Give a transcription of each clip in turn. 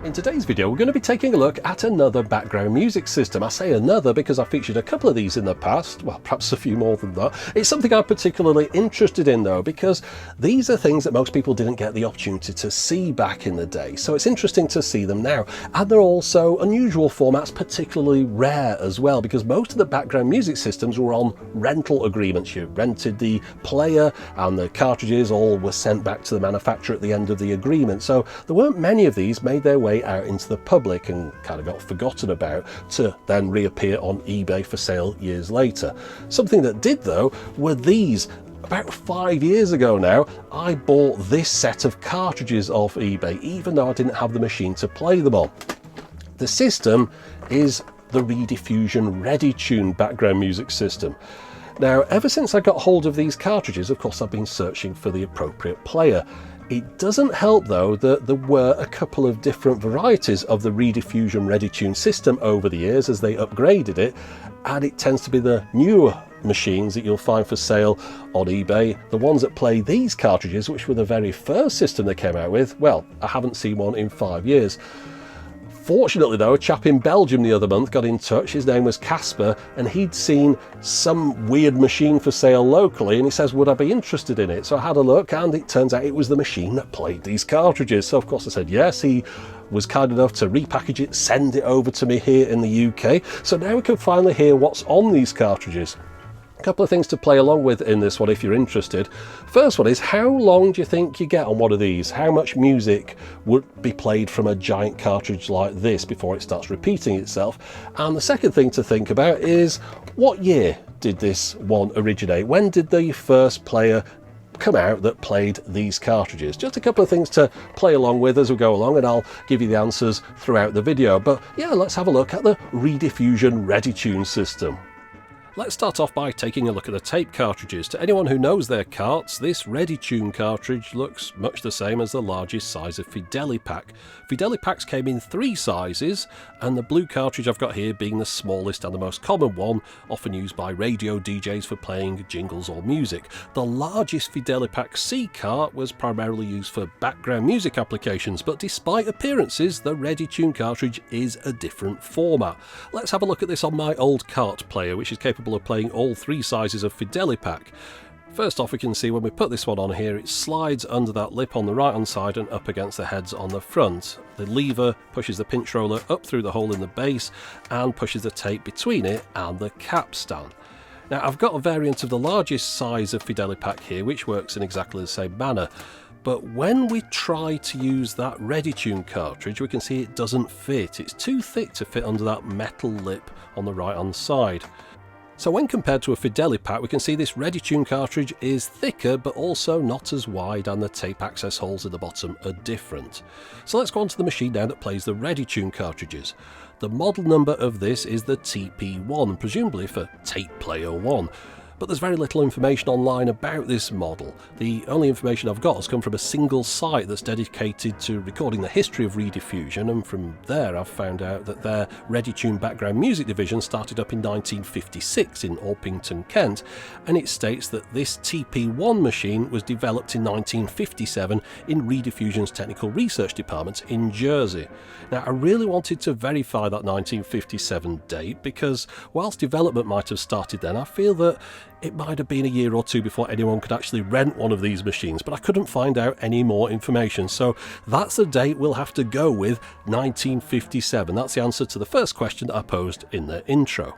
In today's video we're going to be taking a look at another background music system. I say another because I've featured a couple of these in the past, well perhaps a few more than that. It's something I'm particularly interested in though, because these are things that most people didn't get the opportunity to see back in the day, so it's interesting to see them now. And they're also unusual formats, particularly rare as well, because most of the background music systems were on rental agreements. You rented the player and the cartridges all were sent back to the manufacturer at the end of the agreement, so there weren't many of these made their way out into the public and kind of got forgotten about to then reappear on eBay for sale years later. Something that did though were these. About 5 years ago now, I bought this set of cartridges off eBay, even though I didn't have the machine to play them on. The system is the Rediffusion Reditune background music system. Now, ever since I got hold of these cartridges, of course, I've been searching for the appropriate player. It doesn't help though that there were a couple of different varieties of the Rediffusion Reditune system over the years as they upgraded it, and it tends to be the newer machines that you'll find for sale on eBay, the ones that play these cartridges, which were the very first system they came out with. Well, I haven't seen one in 5 years. Fortunately though, a chap in Belgium the other month got in touch. His name was Kasper, and he'd seen some weird machine for sale locally, and he says, would I be interested in it? So I had a look, and it turns out it was the machine that played these cartridges. So of course I said yes. He was kind enough to repackage it, send it over to me here in the UK. So now we can finally hear what's on these cartridges. Couple of things to play along with in this one if you're interested. First one is, how long do you think you get on one of these? How much music would be played from a giant cartridge like this before it starts repeating itself? And the second thing to think about is, what year did this one originate? When did the first player come out that played these cartridges? Just a couple of things to play along with as we go along, and I'll give you the answers throughout the video. But yeah, let's have a look at the Rediffusion Reditune system. Let's start off by taking a look at the tape cartridges. To anyone who knows their carts, this Reditune cartridge looks much the same as the largest size of Fidelipack. Fidelipacks came in 3 sizes, and the blue cartridge I've got here being the smallest and the most common one, often used by radio DJs for playing jingles or music. The largest Fidelipack C cart was primarily used for background music applications, but despite appearances, the Reditune cartridge is a different format. Let's have a look at this on my old cart player, which is capable of playing all 3 sizes of Fidelipack. First off, we can see when we put this one on here, it slides under that lip on the right hand side and up against the heads on the front. The lever pushes the pinch roller up through the hole in the base and pushes the tape between it and the capstan. Now, I've got a variant of the largest size of Fidelipack here, which works in exactly the same manner. But when we try to use that Reditune cartridge, we can see it doesn't fit. It's too thick to fit under that metal lip on the right hand side. So when compared to a Fidelipack, we can see this Reditune cartridge is thicker but also not as wide, and the tape access holes at the bottom are different. So let's go on to the machine now that plays the Reditune cartridges. The model number of this is the TP1, presumably for Tape Player 1. But there's very little information online about this model. The only information I've got has come from a single site that's dedicated to recording the history of Rediffusion, and from there I've found out that their Reditune background music division started up in 1956 in Orpington, Kent, and it states that this TP1 machine was developed in 1957 in Rediffusion's technical research department in Jersey. Now, I really wanted to verify that 1957 date because whilst development might have started then, I feel that it might have been a year or two before anyone could actually rent one of these machines, but I couldn't find out any more information. So that's the date we'll have to go with, 1957. That's the answer to the first question that I posed in the intro.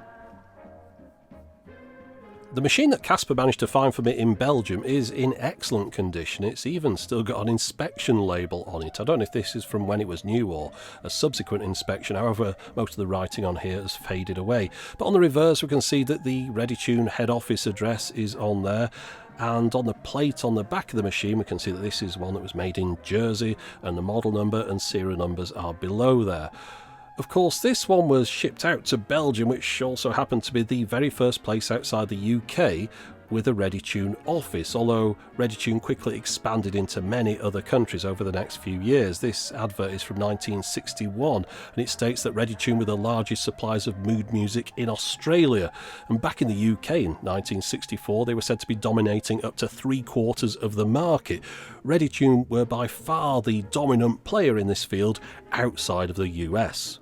The machine that Kasper managed to find for me in Belgium is in excellent condition. It's even still got an inspection label on it. I don't know if this is from when it was new or a subsequent inspection. However, most of the writing on here has faded away. But on the reverse, we can see that the Reditune head office address is on there. And on the plate on the back of the machine, we can see that this is one that was made in Jersey, and the model number and serial numbers are below there. Of course, this one was shipped out to Belgium, which also happened to be the very first place outside the UK with a Reditune office, although Reditune quickly expanded into many other countries over the next few years. This advert is from 1961 and it states that Reditune were the largest suppliers of mood music in Australia, and back in the UK in 1964 they were said to be dominating up to 3/4 of the market. Reditune were by far the dominant player in this field outside of the US.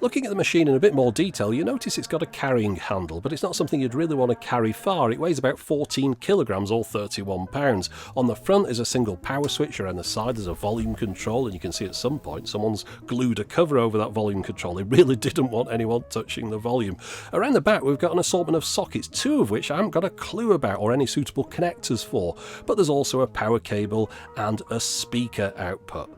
Looking at the machine in a bit more detail, you notice it's got a carrying handle, but it's not something you'd really want to carry far. It weighs about 14 kilograms or 31 pounds. On the front is a single power switch, around the side there's a volume control, and you can see at some point someone's glued a cover over that volume control. They really didn't want anyone touching the volume. Around the back we've got an assortment of sockets, 2 of which I haven't got a clue about or any suitable connectors for, but there's also a power cable and a speaker output.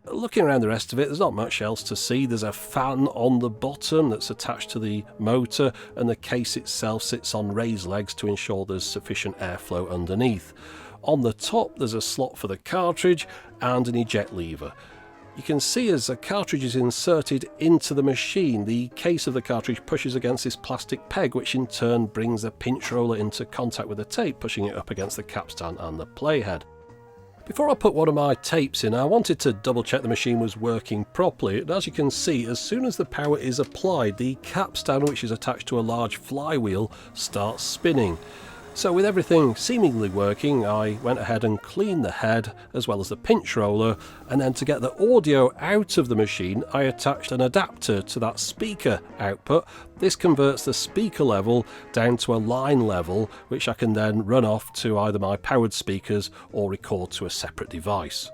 Looking around the rest of it, there's not much else to see. There's a fan on the bottom that's attached to the motor, and the case itself sits on raised legs to ensure there's sufficient airflow underneath. On the top there's a slot for the cartridge and an eject lever. You can see as the cartridge is inserted into the machine, the case of the cartridge pushes against this plastic peg, which in turn brings the pinch roller into contact with the tape, pushing it up against the capstan and the playhead. Before I put one of my tapes in, I wanted to double check the machine was working properly, and as you can see, as soon as the power is applied, the capstan, which is attached to a large flywheel, starts spinning. So with everything seemingly working, I went ahead and cleaned the head as well as the pinch roller, and then to get the audio out of the machine I attached an adapter to that speaker output. This converts the speaker level down to a line level, which I can then run off to either my powered speakers or record to a separate device.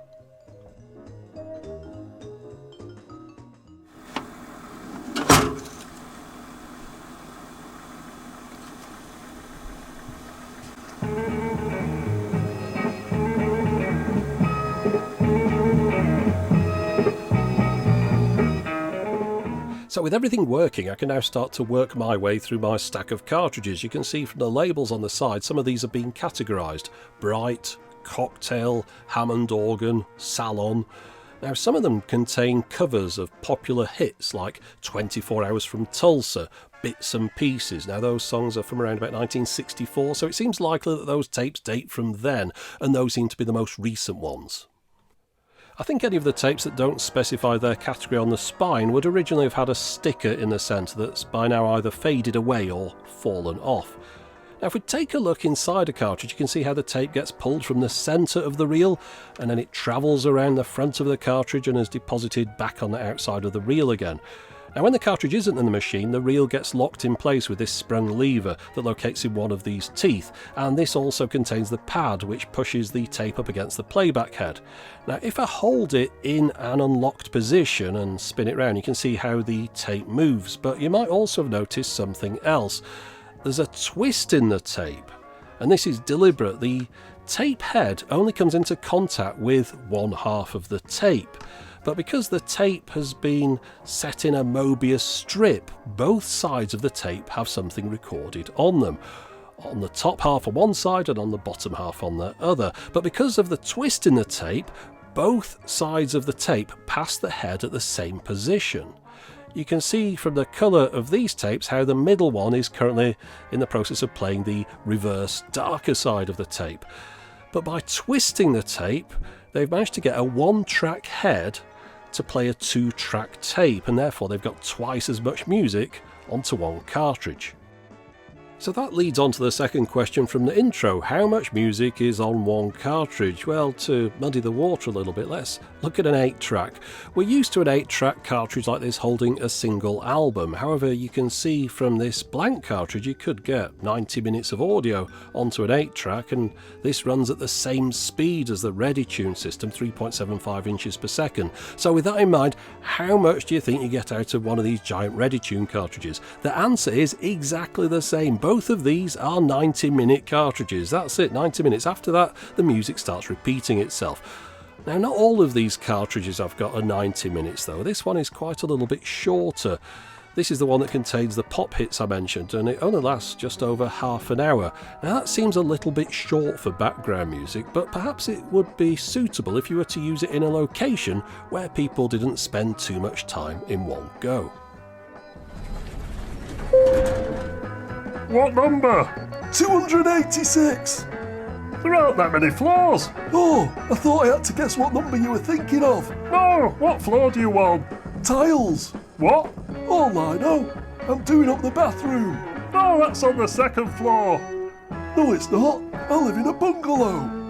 So with everything working, I can now start to work my way through my stack of cartridges. You can see from the labels on the side, some of these have been categorised: Bright, Cocktail, Hammond Organ, Salon. Now some of them contain covers of popular hits like 24 Hours from Tulsa, Bits and Pieces. Now those songs are from around about 1964, so it seems likely that those tapes date from then, and those seem to be the most recent ones. I think any of the tapes that don't specify their category on the spine would originally have had a sticker in the centre that's by now either faded away or fallen off. Now if we take a look inside a cartridge, you can see how the tape gets pulled from the centre of the reel, and then it travels around the front of the cartridge and is deposited back on the outside of the reel again. Now when the cartridge isn't in the machine, the reel gets locked in place with this sprung lever that locates in one of these teeth, and this also contains the pad which pushes the tape up against the playback head. Now if I hold it in an unlocked position and spin it round, you can see how the tape moves, but you might also have noticed something else. There's a twist in the tape, and this is deliberate. The tape head only comes into contact with one half of the tape. But because the tape has been set in a Mobius strip, both sides of the tape have something recorded on them. On the top half on one side and on the bottom half on the other. But because of the twist in the tape, both sides of the tape pass the head at the same position. You can see from the colour of these tapes how the middle one is currently in the process of playing the reverse darker side of the tape. But by twisting the tape, they've managed to get a one-track head to play a 2-track tape, and therefore they've got twice as much music onto one cartridge. So that leads on to the second question from the intro: how much music is on one cartridge? Well, to muddy the water a little bit, let's look at an 8-track. We're used to an 8-track cartridge like this holding a single album. However, you can see from this blank cartridge you could get 90 minutes of audio onto an 8-track, and this runs at the same speed as the Reditune system, 3.75 inches per second. So with that in mind, how much do you think you get out of one of these giant Reditune cartridges? The answer is exactly the same. Both of these are 90-minute cartridges. That's it, 90 minutes. After that, the music starts repeating itself. Now, not all of these cartridges I've got are 90 minutes though. This one is quite a little bit shorter. This is the one that contains the pop hits I mentioned, and it only lasts just over half an hour. Now that seems a little bit short for background music, but perhaps it would be suitable if you were to use it in a location where people didn't spend too much time in one go. What number? 286! There aren't that many floors. Oh, I thought I had to guess what number you were thinking of. No, what floor do you want? Tiles. What? All I know. I'm doing up the bathroom. No, that's on the second floor. No, it's not. I live in a bungalow.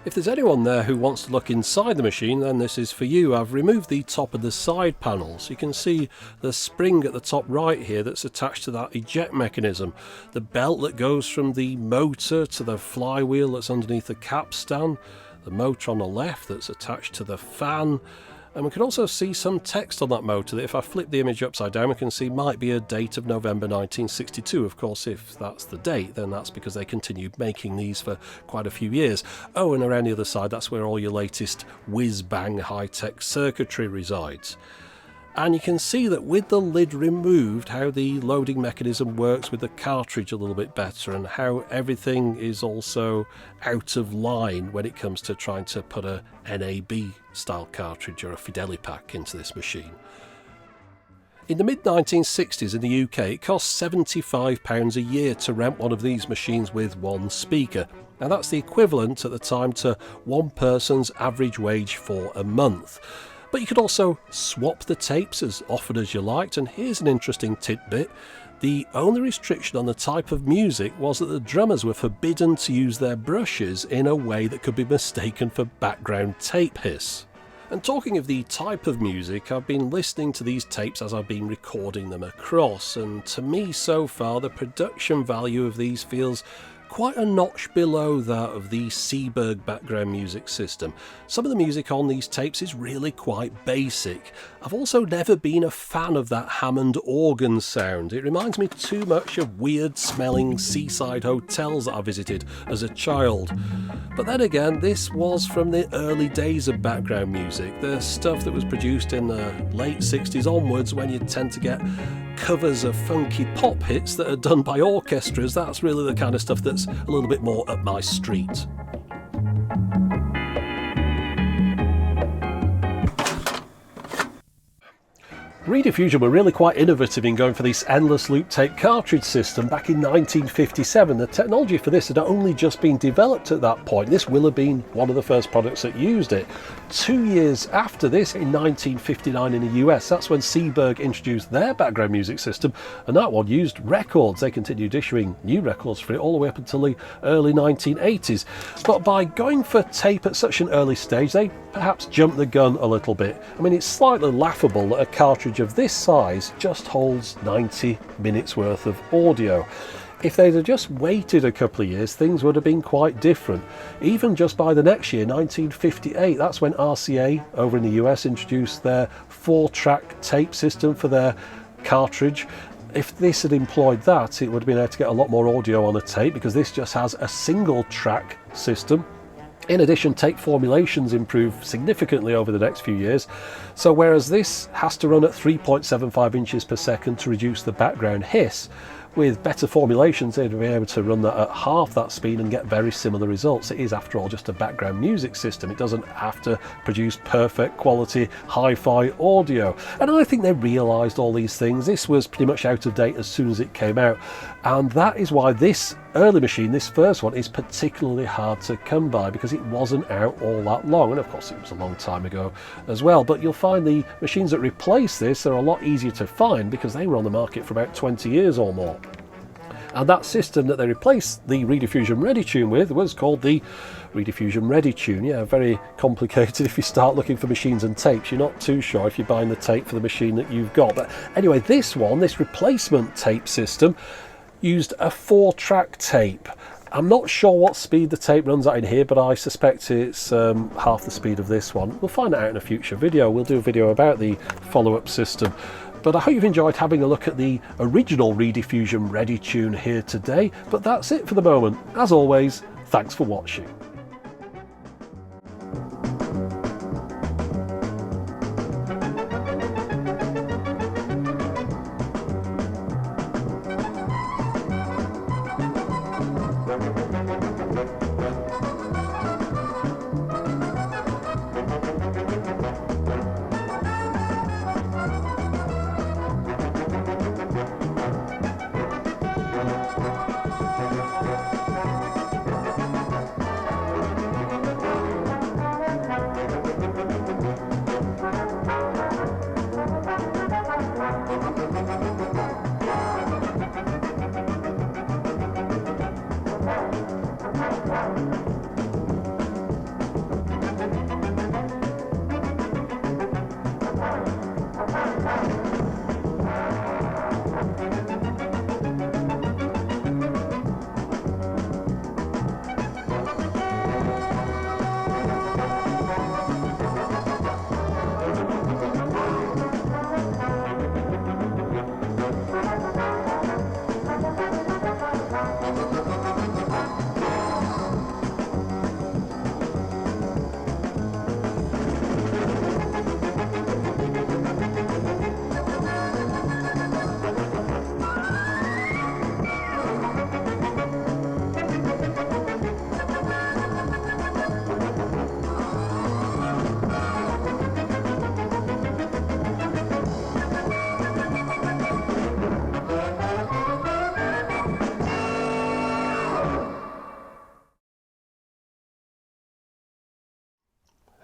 If there's anyone there who wants to look inside the machine, then this is for you. I've removed the top and the side panels. You can see the spring at the top right here that's attached to that eject mechanism. The belt that goes from the motor to the flywheel that's underneath the capstan. The motor on the left that's attached to the fan. And we can also see some text on that motor that if I flip the image upside down we can see might be a date of November 1962. Of course, if that's the date, then that's because they continued making these for quite a few years. Oh, and around the other side, that's where all your latest whiz-bang high-tech circuitry resides. And you can see that with the lid removed, how the loading mechanism works with the cartridge a little bit better, and how everything is also out of line when it comes to trying to put a NAB style cartridge or a Fidelipack into this machine. In the mid-1960s in the UK, it cost £75 a year to rent one of these machines with one speaker. Now that's the equivalent at the time to one person's average wage for a month. But you could also swap the tapes as often as you liked, and here's an interesting tidbit. The only restriction on the type of music was that the drummers were forbidden to use their brushes in a way that could be mistaken for background tape hiss. And talking of the type of music, I've been listening to these tapes as I've been recording them across, and to me so far the production value of these feels quite a notch below that of the Seeburg background music system. Some of the music on these tapes is really quite basic. I've also never been a fan of that Hammond organ sound. It reminds me too much of weird smelling seaside hotels that I visited as a child. But then again, this was from the early days of background music, the stuff that was produced in the late 60s onwards, when you tend to get covers of funky pop hits that are done by orchestras. That's really the kind of stuff that's a little bit more up my street. Reditune were really quite innovative in going for this endless loop tape cartridge system back in 1957. The technology for this had only just been developed at that point. This will have been one of the first products that used it. 2 years after this, in 1959 in the US, that's when Seeburg introduced their background music system, and that one used records. They continued issuing new records for it all the way up until the early 1980s. But by going for tape at such an early stage, they perhaps jumped the gun a little bit. I mean, it's slightly laughable that a cartridge of this size just holds 90 minutes worth of audio. If they'd have just waited a couple of years, things would have been quite different. Even just by the next year, 1958, that's when RCA over in the US introduced their 4-track tape system for their cartridge. If this had employed that, it would have been able to get a lot more audio on a tape, because this just has a single track system. In addition, tape formulations improved significantly over the next few years. So whereas this has to run at 3.75 inches per second to reduce the background hiss, with better formulations they'd be able to run that at half that speed and get very similar results. It is, after all, just a background music system. It doesn't have to produce perfect quality hi-fi audio. And I think they realised all these things. This was pretty much out of date as soon as it came out, and that is why this early machine, this first one, is particularly hard to come by, because it wasn't out all that long, and of course it was a long time ago as well. But you'll find the machines that replace this are a lot easier to find, because they were on the market for about 20 years or more. And that system that they replaced the Reditune Reditune with was called the Reditune Reditune. Yeah, very complicated. If you start looking for machines and tapes, you're not too sure if you're buying the tape for the machine that you've got. But anyway, this one, this replacement tape system, used a 4-track tape. I'm not sure what speed the tape runs at in here, but I suspect it's half the speed of this one. We'll find out in a future video. We'll do a video about the follow-up system. But I hope you've enjoyed having a look at the original Reditune Reditune here today. But that's it for the moment. As always, thanks for watching.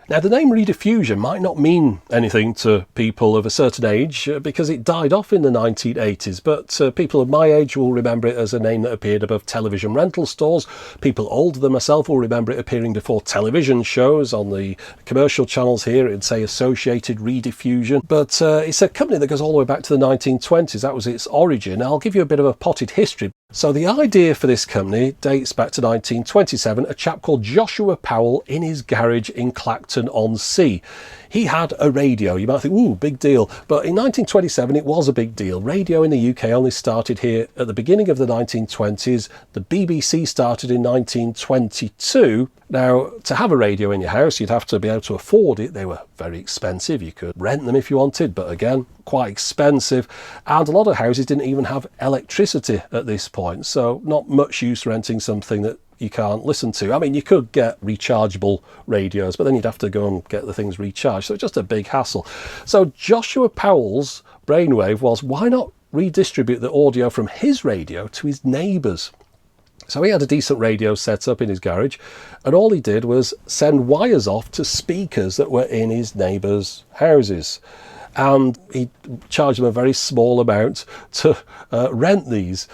Now, the name Rediffusion might not mean anything to people of a certain age because it died off in the 1980s, but people of my age will remember it as a name that appeared above television rental stores. People older than myself will remember it appearing before television shows on the commercial channels here. It'd say Associated Rediffusion, but it's a company that goes all the way back to the 1920s. That was its origin. I'll give you a bit of a potted history. So the idea for this company dates back to 1927, a chap called Joshua Powell in his garage in Clacton-on-Sea. He had a radio. You might think, ooh, big deal. But in 1927, it was a big deal. Radio in the UK only started here at the beginning of the 1920s. The BBC started in 1922. Now, to have a radio in your house, you'd have to be able to afford it. They were very expensive. You could rent them if you wanted, but again, quite expensive. And a lot of houses didn't even have electricity at this point. So not much use renting something that you can't listen to. I mean, you could get rechargeable radios, but then you'd have to go and get the things recharged. So it's just a big hassle. So Joshua Powell's brainwave was, why not redistribute the audio from his radio to his neighbours? So he had a decent radio set up in his garage, and all he did was send wires off to speakers that were in his neighbours' houses. And he charged them a very small amount to rent these.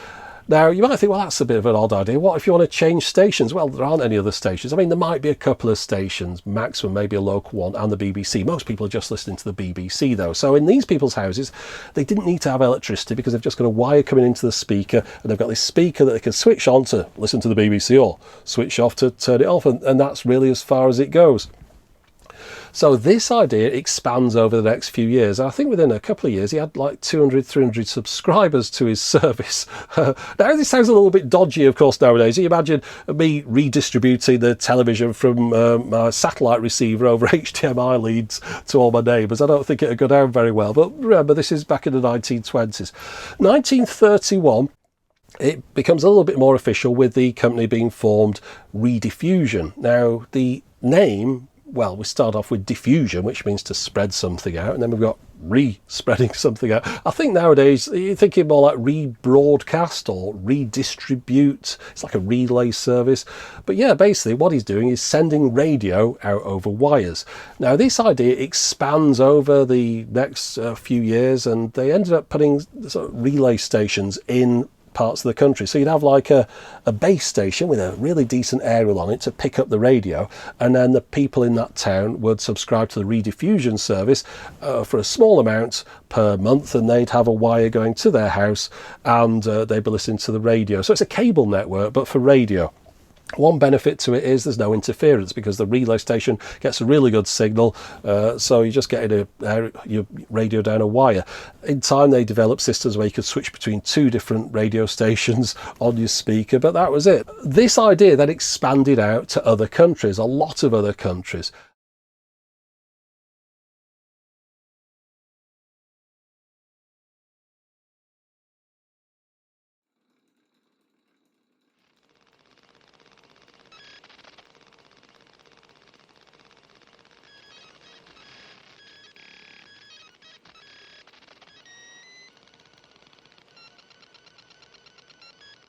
Now, you might think, well, that's a bit of an odd idea. What if you want to change stations? Well, there aren't any other stations. I mean, there might be a couple of stations, maximum maybe a local one, and the BBC. Most people are just listening to the BBC, though. So in these people's houses, they didn't need to have electricity because they've just got a wire coming into the speaker, and they've got this speaker that they can switch on to listen to the BBC or switch off to turn it off, and that's really as far as it goes. So this idea expands over the next few years. I think within a couple of years, he had like 200, 300 subscribers to his service. Now, this sounds a little bit dodgy, of course, nowadays. You imagine me redistributing the television from my satellite receiver over HDMI leads to all my neighbours. I don't think it would go down very well. But remember, this is back in the 1920s. 1931, it becomes a little bit more official with the company being formed, Rediffusion. Now, the name, well, we start off with diffusion, which means to spread something out, and then we've got re-spreading something out. I think nowadays you're thinking more like rebroadcast or redistribute. It's like a relay service. But yeah, basically what he's doing is sending radio out over wires. Now, this idea expands over the next few years, and they ended up putting sort of relay stations in parts of the country. So you'd have like a base station with a really decent aerial on it to pick up the radio, and then the people in that town would subscribe to the rediffusion service for a small amount per month, and they'd have a wire going to their house, and they'd be listening to the radio. So it's a cable network, but for radio. One benefit to it is there's no interference because the relay station gets a really good signal, so you're just getting your radio down a wire. In time, they developed systems where you could switch between two different radio stations on your speaker, but that was it. This idea then expanded out to other countries, a lot of other countries.